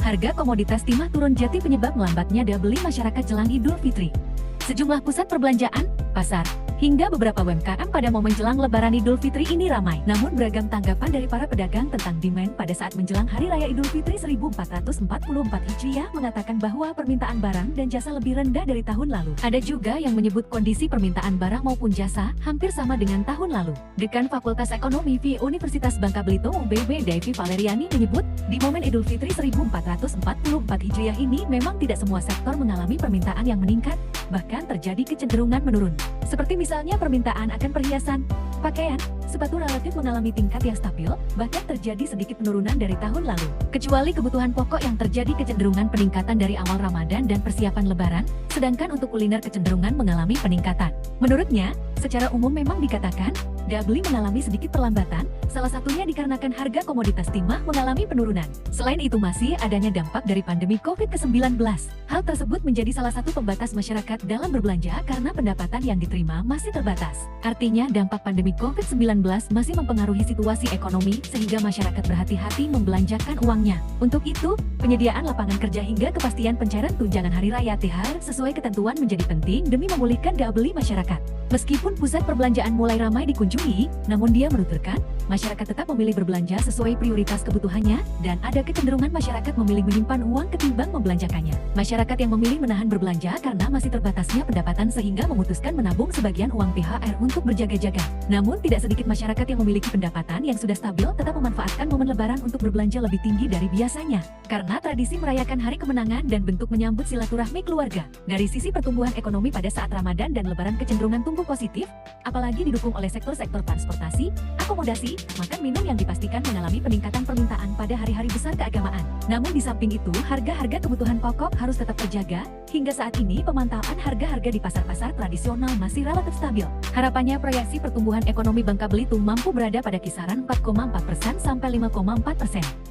Harga komoditas timah turun jadi penyebab melambatnya daya beli masyarakat jelang Idul Fitri. Sejumlah pusat perbelanjaan, pasar, hingga beberapa UMKM pada momen jelang Lebaran Idul Fitri ini ramai. Namun beragam tanggapan dari para pedagang tentang demand pada saat menjelang Hari Raya Idul Fitri 1444 Hijriah mengatakan bahwa permintaan barang dan jasa lebih rendah dari tahun lalu. Ada juga yang menyebut kondisi permintaan barang maupun jasa hampir sama dengan tahun lalu. Dekan Fakultas Ekonomi FI Universitas Bangka Belitung UBB Devi Valeriani menyebut, di momen Idul Fitri 1444 Hijriah ini memang tidak semua sektor mengalami permintaan yang meningkat, bahkan terjadi kecenderungan menurun. Seperti misalnya permintaan akan perhiasan, pakaian, sepatu relatif mengalami tingkat yang stabil, bahkan terjadi sedikit penurunan dari tahun lalu. Kecuali kebutuhan pokok yang terjadi kecenderungan peningkatan dari awal Ramadan dan persiapan Lebaran, sedangkan untuk kuliner kecenderungan mengalami peningkatan. Menurutnya, secara umum memang dikatakan, daya beli mengalami sedikit perlambatan, salah satunya dikarenakan harga komoditas timah mengalami penurunan. Selain itu masih adanya dampak dari pandemi COVID-19. Hal tersebut menjadi salah satu pembatas masyarakat dalam berbelanja karena pendapatan yang diterima masih terbatas. Artinya dampak pandemi COVID-19 masih mempengaruhi situasi ekonomi sehingga masyarakat berhati-hati membelanjakan uangnya. Untuk itu, penyediaan lapangan kerja hingga kepastian pencairan tunjangan hari raya THR sesuai ketentuan menjadi penting demi memulihkan daya beli masyarakat. Meskipun pusat perbelanjaan mulai ramai dikunjungi, namun dia menuturkan, masyarakat tetap memilih berbelanja sesuai prioritas kebutuhannya dan ada kecenderungan masyarakat memilih menyimpan uang ketimbang membelanjakannya. Masyarakat yang memilih menahan berbelanja karena masih terbatasnya pendapatan sehingga memutuskan menabung sebagian uang THR untuk berjaga-jaga. Namun tidak sedikit masyarakat yang memiliki pendapatan yang sudah stabil tetap memanfaatkan momen Lebaran untuk berbelanja lebih tinggi dari biasanya. Karena tradisi merayakan hari kemenangan dan bentuk menyambut silaturahmi keluarga. Dari sisi pertumbuhan ekonomi pada saat Ramadan dan Lebaran kecenderungan tumbuh positif, apalagi didukung oleh sektor-sektor transportasi, akomodasi, makan minum yang dipastikan mengalami peningkatan permintaan pada hari-hari besar keagamaan. Namun di samping itu, harga-harga kebutuhan pokok harus tetap terjaga. Hingga saat ini pemantauan harga-harga di pasar-pasar tradisional masih relatif stabil. Harapannya proyeksi pertumbuhan ekonomi Bangka Belitung mampu berada pada kisaran 4,4% sampai 5,4%.